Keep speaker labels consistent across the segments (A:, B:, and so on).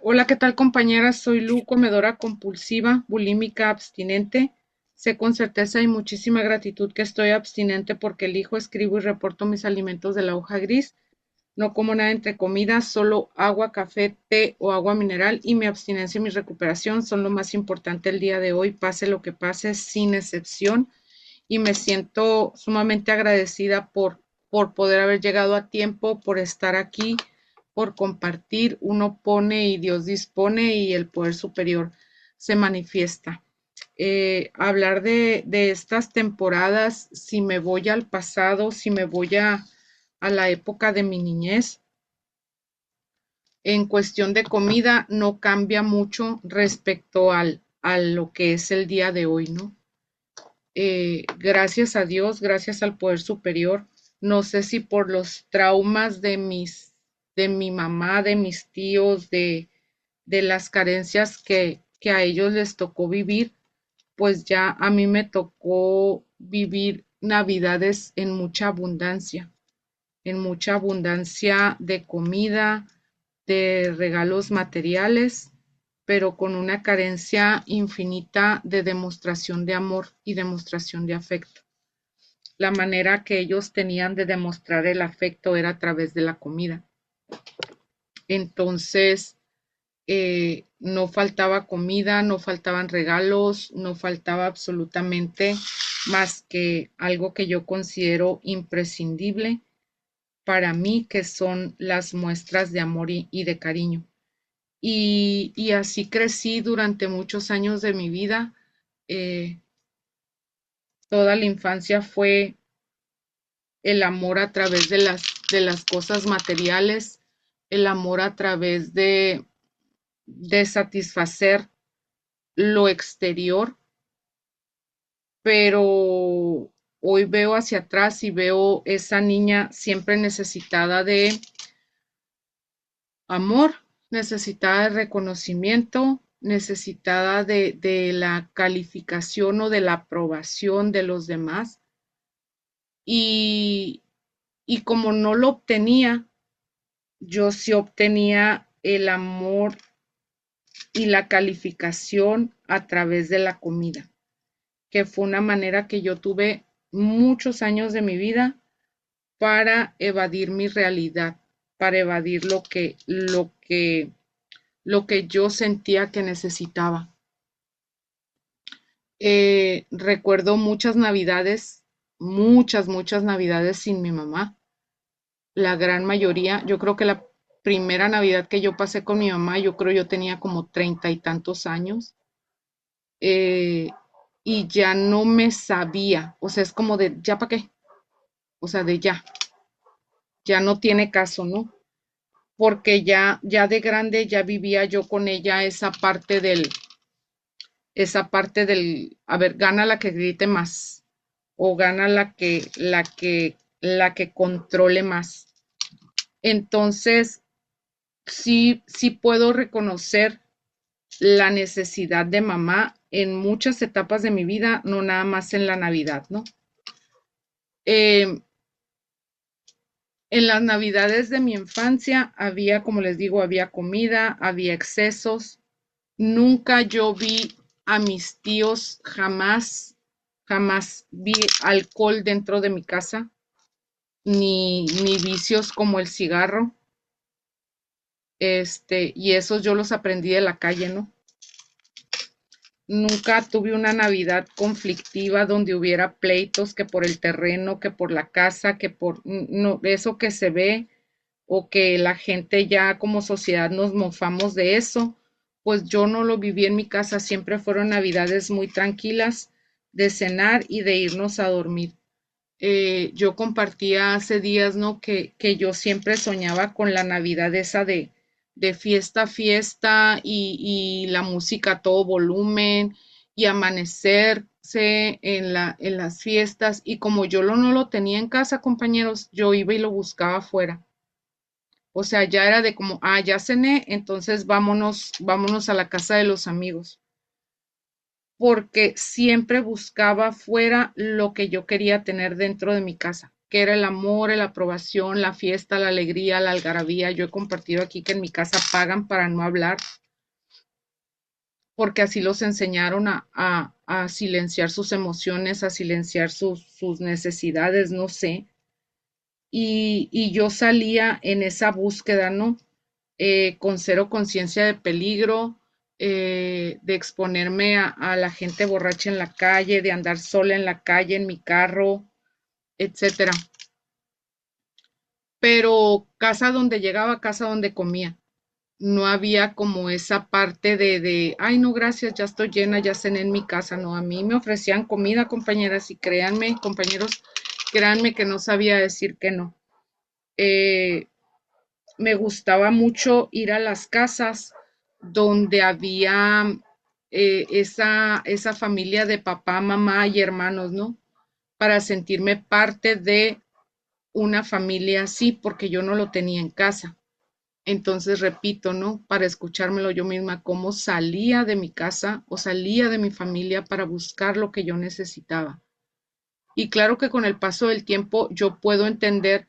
A: Hola, ¿qué tal compañera? Soy Lu, comedora compulsiva, bulímica, abstinente. Sé con certeza y muchísima gratitud que estoy abstinente porque elijo, escribo y reporto mis alimentos de la hoja gris. No como nada entre comidas, solo agua, café, té o agua mineral y mi abstinencia y mi recuperación son lo más importante el día de hoy, pase lo que pase, sin excepción. Y me siento sumamente agradecida por poder haber llegado a tiempo, por estar aquí, por compartir. Uno pone y Dios dispone y el poder superior se manifiesta. Hablar de estas temporadas, si me voy al pasado, si me voy a la época de mi niñez, en cuestión de comida no cambia mucho respecto a lo que es el día de hoy, ¿no? Gracias a Dios, gracias al poder superior. No sé si por los traumas de mi mamá, de mis tíos, de las carencias que a ellos les tocó vivir, pues ya a mí me tocó vivir navidades en mucha abundancia de comida, de regalos materiales, pero con una carencia infinita de demostración de amor y demostración de afecto. La manera que ellos tenían de demostrar el afecto era a través de la comida. Entonces, no faltaba comida, no faltaban regalos, no faltaba absolutamente más que algo que yo considero imprescindible para mí, que son las muestras de amor y de cariño. Y así crecí durante muchos años de mi vida. Eh, Toda la infancia fue el amor a través de las cosas materiales, el amor a través de satisfacer lo exterior, pero hoy veo hacia atrás y veo esa niña siempre necesitada de amor, necesitada de reconocimiento, necesitada de la calificación o de la aprobación de los demás. Y, y como no lo obtenía, yo sí obtenía el amor y la calificación a través de la comida, que fue una manera que yo tuve muchos años de mi vida para evadir mi realidad, para evadir lo que yo sentía que necesitaba. Recuerdo muchas navidades sin mi mamá. La gran mayoría, yo creo que la primera Navidad que yo pasé con mi mamá, yo creo yo tenía como 30 y tantos años. eh, y ya no me sabía, o sea, es como de, ¿ya para qué? O sea, de ya no tiene caso, ¿no? Porque ya de grande ya vivía yo con ella a ver, gana la que grite más o gana la que controle más. Entonces, sí puedo reconocer la necesidad de mamá en muchas etapas de mi vida, no nada más en la Navidad, ¿no? Eh, en las Navidades de mi infancia había, como les digo, había comida, había excesos. Nunca yo vi a mis tíos, jamás vi alcohol dentro de mi casa, ni vicios como el cigarro. Y esos yo los aprendí de la calle, ¿no? Nunca tuve una Navidad conflictiva donde hubiera pleitos que por el terreno, que por la casa, que por no, eso que se ve o que la gente ya como sociedad nos mofamos de eso, pues yo no lo viví en mi casa, siempre fueron Navidades muy tranquilas de cenar y de irnos a dormir. Yo compartía hace días, ¿no? Que yo siempre soñaba con la Navidad esa de fiesta a fiesta y la música a todo volumen y amanecerse en las fiestas. Y como no lo tenía en casa, compañeros, yo iba y lo buscaba afuera. O sea, ya era de como, ya cené, entonces vámonos a la casa de los amigos. Porque siempre buscaba fuera lo que yo quería tener dentro de mi casa. que era el amor, la aprobación, la fiesta, la alegría, la algarabía. Yo he compartido aquí que en mi casa pagan para no hablar, porque así los enseñaron a silenciar sus emociones, a silenciar sus necesidades, no sé. Y yo salía en esa búsqueda, ¿no? Con cero conciencia de peligro, de exponerme a la gente borracha en la calle, de andar sola en la calle, en mi carro, etcétera. Pero casa donde llegaba, casa donde comía. No había como esa parte ay, no, gracias, ya estoy llena, ya cené en mi casa. No, a mí me ofrecían comida, compañeras, y créanme, compañeros, créanme que no sabía decir que no. Eh, Me gustaba mucho ir a las casas donde había esa familia de papá, mamá y hermanos, ¿no? Para sentirme parte de una familia así, porque yo no lo tenía en casa. Entonces, repito, ¿no? Para escuchármelo yo misma, cómo salía de mi casa o salía de mi familia para buscar lo que yo necesitaba. Y claro que con el paso del tiempo yo puedo entender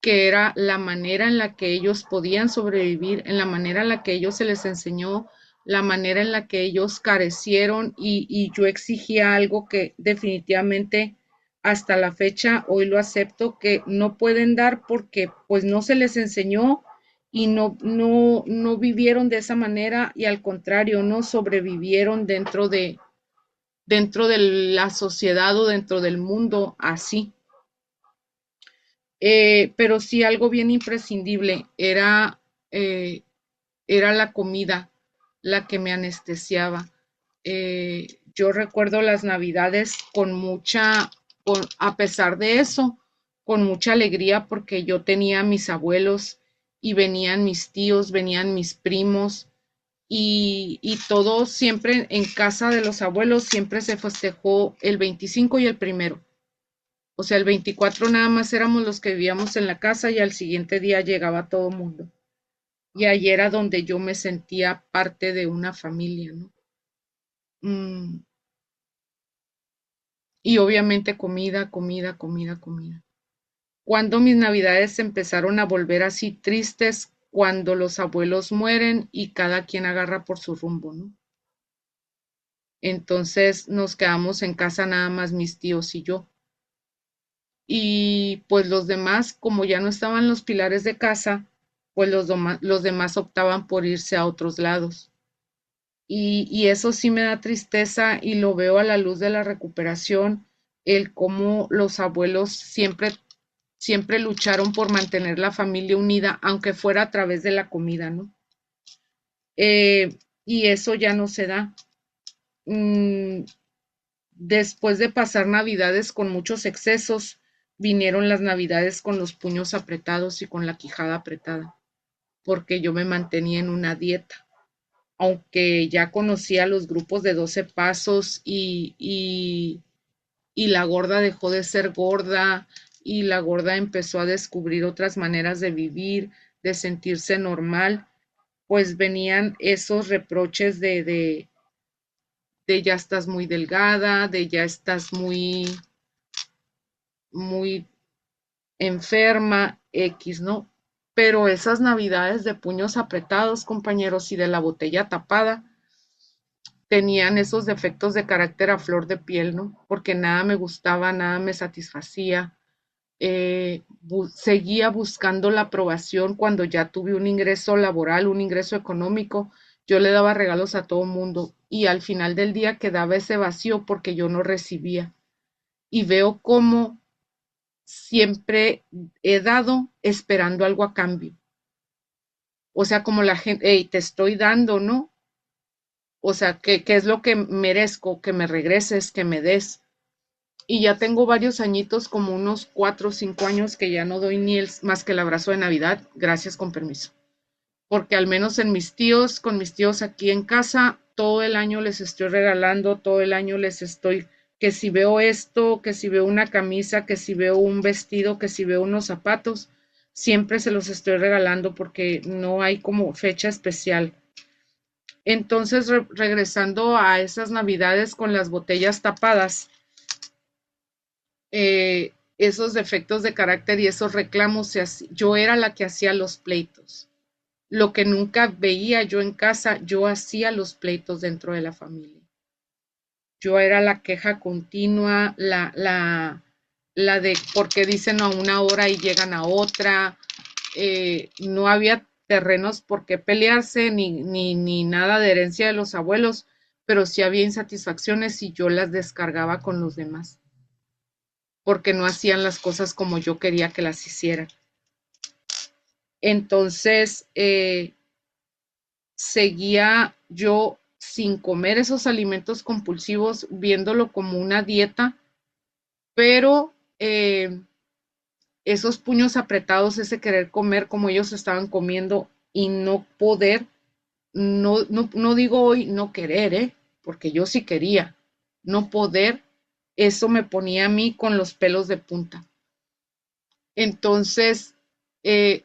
A: que era la manera en la que ellos podían sobrevivir, en la manera en la que ellos se les enseñó, la manera en la que ellos carecieron y yo exigía algo que definitivamente hasta la fecha hoy lo acepto que no pueden dar porque pues no se les enseñó y no vivieron de esa manera y al contrario, no sobrevivieron dentro de la sociedad o dentro del mundo así. Pero sí algo bien imprescindible eh, era la comida la que me anestesiaba. Yo recuerdo las navidades a pesar de eso, con mucha alegría porque yo tenía a mis abuelos y venían mis tíos, venían mis primos y todo siempre en casa de los abuelos siempre se festejó el 25 y el primero. O sea, el 24 nada más éramos los que vivíamos en la casa y al siguiente día llegaba todo el mundo. Y ahí era donde yo me sentía parte de una familia, ¿no? Mm, y obviamente comida, comida, comida, comida. Cuando mis navidades empezaron a volver así tristes, cuando los abuelos mueren y cada quien agarra por su rumbo, ¿no? Entonces nos quedamos en casa nada más mis tíos y yo. Y pues los demás, como ya no estaban los pilares de casa, pues los demás optaban por irse a otros lados. Y eso sí me da tristeza y lo veo a la luz de la recuperación, el cómo los abuelos siempre lucharon por mantener la familia unida, aunque fuera a través de la comida, ¿no? Y eso ya no se da. Mm, Después de pasar navidades con muchos excesos, vinieron las navidades con los puños apretados y con la quijada apretada, porque yo me mantenía en una dieta, aunque ya conocía los grupos de 12 pasos y la gorda dejó de ser gorda y la gorda empezó a descubrir otras maneras de vivir, de sentirse normal, pues venían esos reproches de ya estás muy delgada, de ya estás muy enferma, X, ¿no? Pero esas navidades de puños apretados, compañeros, y de la botella tapada, tenían esos defectos de carácter a flor de piel, ¿no? Porque nada me gustaba, nada me satisfacía. Seguía buscando la aprobación cuando ya tuve un ingreso laboral, un ingreso económico. Yo le daba regalos a todo mundo y al final del día quedaba ese vacío porque yo no recibía. Y veo cómo siempre he dado esperando algo a cambio. O sea, como la gente, hey, te estoy dando, ¿no? O sea, ¿qué es lo que merezco? Que me regreses, que me des. Y ya tengo varios añitos, como unos 4 o 5 años, que ya no doy ni más que el abrazo de Navidad, gracias con permiso. Porque al menos con mis tíos aquí en casa, todo el año les estoy regalando, todo el año les estoy, que si veo esto, que si veo una camisa, que si veo un vestido, que si veo unos zapatos, siempre se los estoy regalando porque no hay como fecha especial. Entonces, regresando a esas navidades con las botellas tapadas, esos defectos de carácter y esos reclamos, yo era la que hacía los pleitos. Lo que nunca veía yo en casa, yo hacía los pleitos dentro de la familia. Yo era la queja continua, la de por qué dicen a una hora y llegan a otra. No había terrenos por qué pelearse, ni nada de herencia de los abuelos, pero sí había insatisfacciones y yo las descargaba con los demás, porque no hacían las cosas como yo quería que las hicieran. Entonces, seguía yo sin comer esos alimentos compulsivos, viéndolo como una dieta, pero esos puños apretados, ese querer comer como ellos estaban comiendo y no poder, no digo hoy no querer, porque yo sí quería, no poder, eso me ponía a mí con los pelos de punta. Entonces, eh,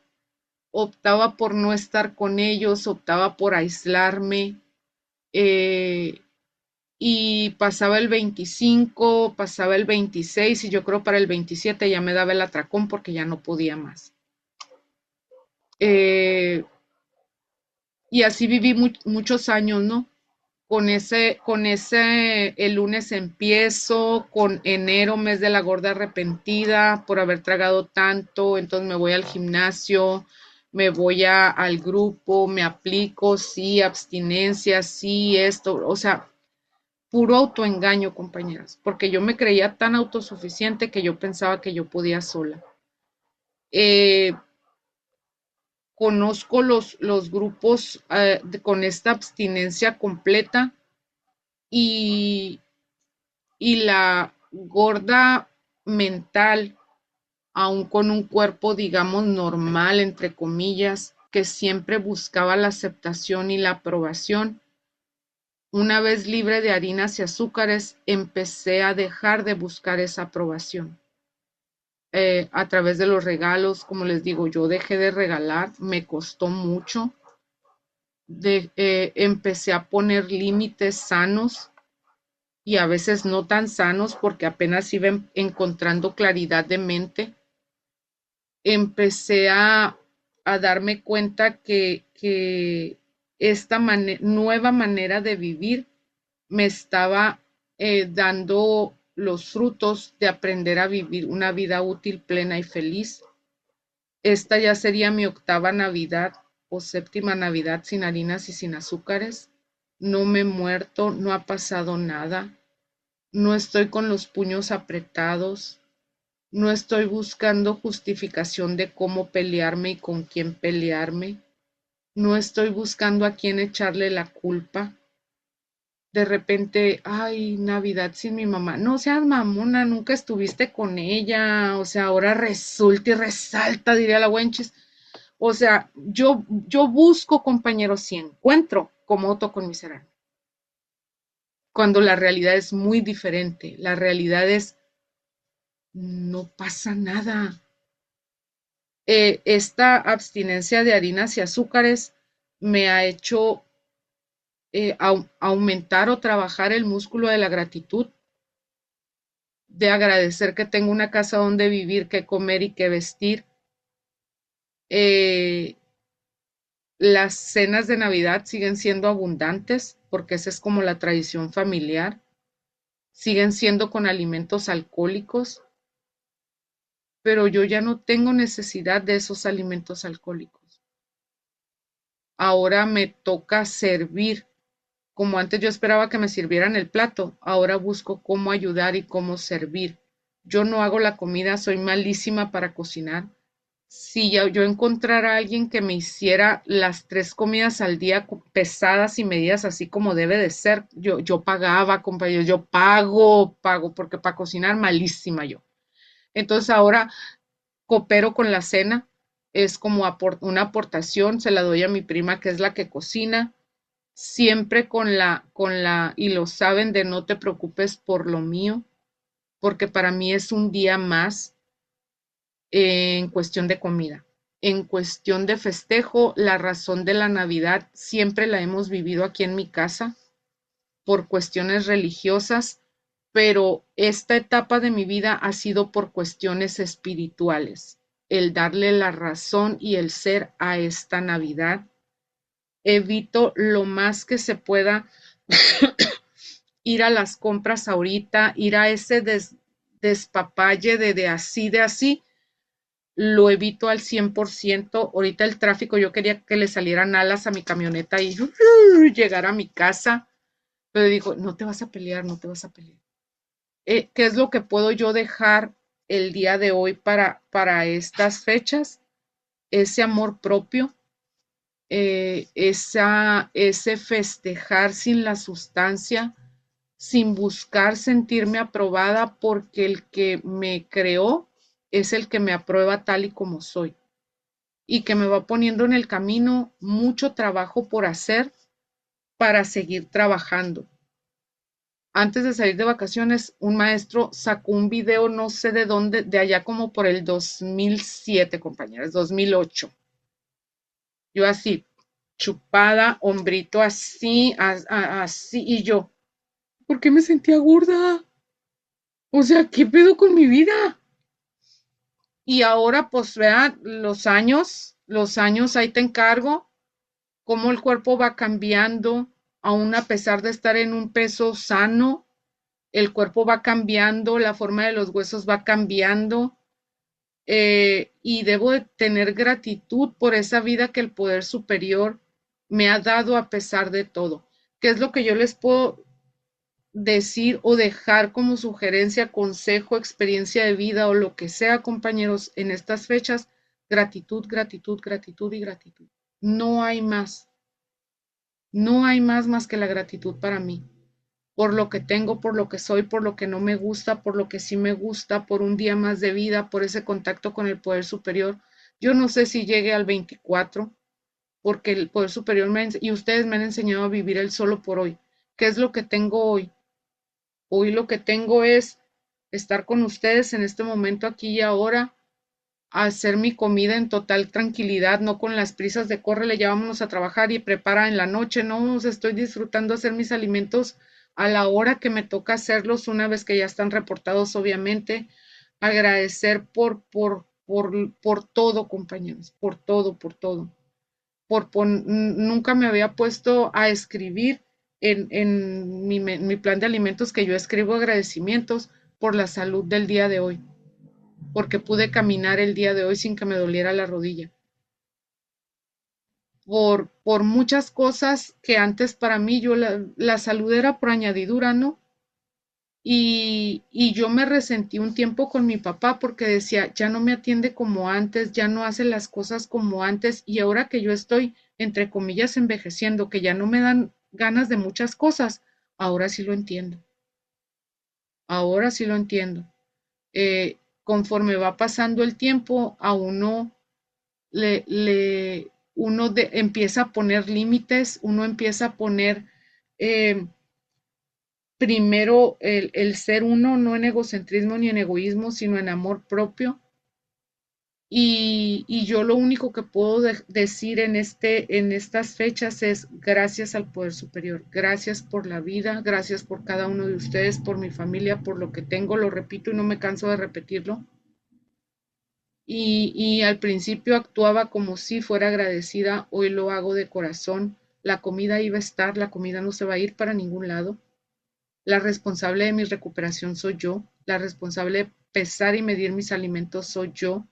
A: optaba por no estar con ellos, optaba por aislarme, eh, y pasaba el 25, pasaba el 26 y yo creo para el 27 ya me daba el atracón porque ya no podía más. Eh, y así viví muchos años, ¿no? El lunes empiezo, con enero, mes de la gorda arrepentida por haber tragado tanto, entonces me voy al gimnasio, me voy al grupo, me aplico, sí, abstinencia, sí, esto, o sea, puro autoengaño, compañeras, porque yo me creía tan autosuficiente que yo pensaba que yo podía sola. Eh, Conozco los grupos con esta abstinencia completa y, y la gorda mental, aún con un cuerpo, digamos, normal, entre comillas, que siempre buscaba la aceptación y la aprobación. Una vez libre de harinas y azúcares, empecé a dejar de buscar esa aprobación. A través de los regalos, como les digo, yo dejé de regalar, me costó mucho. Empecé a poner límites sanos y a veces no tan sanos porque apenas iba encontrando claridad de mente. Empecé a darme cuenta que esta nueva manera de vivir me estaba dando los frutos de aprender a vivir una vida útil, plena y feliz. Esta ya sería mi octava Navidad o séptima Navidad sin harinas y sin azúcares. No me he muerto, no ha pasado nada. No estoy con los puños apretados. No estoy buscando justificación de cómo pelearme y con quién pelearme. No estoy buscando a quién echarle la culpa. De repente, ay, Navidad sin mi mamá. No seas mamona, nunca estuviste con ella. O sea, ahora resulta y resalta, diría la Wenchis. O sea, yo busco compañeros y encuentro cómo autoconmiserarme. Cuando la realidad es muy diferente. La realidad es, no pasa nada. Esta abstinencia de harinas y azúcares me ha hecho aumentar o trabajar el músculo de la gratitud, de agradecer que tengo una casa donde vivir, que comer y que vestir. Eh, las cenas de Navidad siguen siendo abundantes porque esa es como la tradición familiar. Siguen siendo con alimentos alcohólicos, pero yo ya no tengo necesidad de esos alimentos alcohólicos. Ahora me toca servir. Como antes yo esperaba que me sirvieran el plato, ahora busco cómo ayudar y cómo servir. Yo no hago la comida, soy malísima para cocinar. Si yo encontrara a alguien que me hiciera las 3 comidas al día pesadas y medidas así como debe de ser, yo pagaba, compañeros, yo pago, porque para cocinar malísima yo. Entonces ahora coopero con la cena, es como una aportación, se la doy a mi prima que es la que cocina, siempre y lo saben de no te preocupes por lo mío, porque para mí es un día más en cuestión de comida. En cuestión de festejo, la razón de la Navidad siempre la hemos vivido aquí en mi casa por cuestiones religiosas, pero esta etapa de mi vida ha sido por cuestiones espirituales, el darle la razón y el ser a esta Navidad. Evito lo más que se pueda ir a las compras ahorita, ir a ese despapalle de así, lo evito al 100%. Ahorita el tráfico, yo quería que le salieran alas a mi camioneta y llegar a mi casa, pero dijo, no te vas a pelear, no te vas a pelear. ¿Qué es lo que puedo yo dejar el día de hoy para estas fechas? Ese amor propio, ese festejar sin la sustancia, sin buscar sentirme aprobada, porque el que me creó es el que me aprueba tal y como soy y que me va poniendo en el camino mucho trabajo por hacer para seguir trabajando. Antes de salir de vacaciones, un maestro sacó un video, no sé de dónde, de allá como por el 2007, compañeras, 2008. Yo así, chupada, hombrito así, así, y yo, ¿por qué me sentía gorda? O sea, ¿qué pedo con mi vida? Y ahora, pues, vean, los años, ahí te encargo, cómo el cuerpo va cambiando, aún a pesar de estar en un peso sano, el cuerpo va cambiando, la forma de los huesos va cambiando, y debo de tener gratitud por esa vida que el poder superior me ha dado a pesar de todo. ¿Qué es lo que yo les puedo decir o dejar como sugerencia, consejo, experiencia de vida o lo que sea, compañeros, en estas fechas? Gratitud, gratitud, gratitud y gratitud. No hay más. No hay más que la gratitud para mí, por lo que tengo, por lo que soy, por lo que no me gusta, por lo que sí me gusta, por un día más de vida, por ese contacto con el poder superior. Yo no sé si llegue al 24, porque el poder superior y ustedes me han enseñado a vivir el solo por hoy. ¿Qué es lo que tengo hoy? Hoy lo que tengo es estar con ustedes en este momento aquí y ahora, hacer mi comida en total tranquilidad, no con las prisas de córrele, ya vámonos a trabajar y prepara en la noche, no, estoy disfrutando hacer mis alimentos a la hora que me toca hacerlos, una vez que ya están reportados, obviamente. Agradecer por todo, compañeros, por todo, por todo. Nunca me había puesto a escribir mi plan de alimentos, que yo escribo agradecimientos por la salud del día de hoy, porque pude caminar el día de hoy sin que me doliera la rodilla, por muchas cosas que antes para mí yo la salud era por añadidura, ¿no? Y yo me resentí un tiempo con mi papá porque decía, ya no me atiende como antes, ya no hace las cosas como antes, y ahora que yo estoy, entre comillas, envejeciendo, que ya no me dan ganas de muchas cosas, ahora sí lo entiendo, ahora sí lo entiendo. Conforme va pasando el tiempo, a uno empieza a poner límites, uno empieza a poner eh, primero el ser uno, no en egocentrismo ni en egoísmo, sino en amor propio. Y yo lo único que puedo decir en estas fechas es gracias al poder superior, gracias por la vida, gracias por cada uno de ustedes, por mi familia, por lo que tengo, lo repito y no me canso de repetirlo. Y al principio actuaba como si fuera agradecida, hoy lo hago de corazón. La comida iba a estar, la comida no se va a ir para ningún lado. La responsable de mi recuperación soy yo, la responsable de pesar y medir mis alimentos soy yo,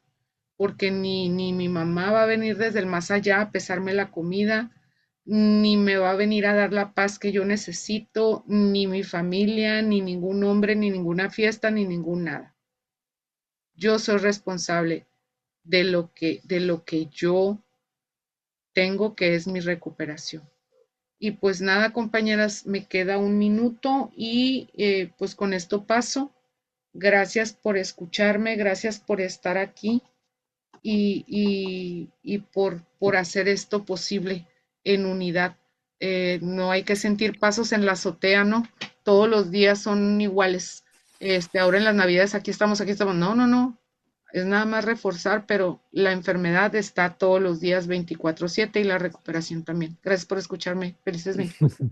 A: porque ni mi mamá va a venir desde el más allá a pesarme la comida, ni me va a venir a dar la paz que yo necesito, ni mi familia, ni ningún hombre, ni ninguna fiesta, ni ningún nada. Yo soy responsable de lo que yo tengo, que es mi recuperación. Y pues nada, compañeras, me queda un minuto y pues con esto paso. Gracias por escucharme, gracias por estar aquí y por hacer esto posible en unidad. No hay que sentir pasos en la azotea, ¿no? Todos los días son iguales. Ahora en las Navidades aquí estamos, aquí estamos. No, no, no. Es nada más reforzar, pero la enfermedad está todos los días 24/7 y la recuperación también. Gracias por escucharme. Felices 24.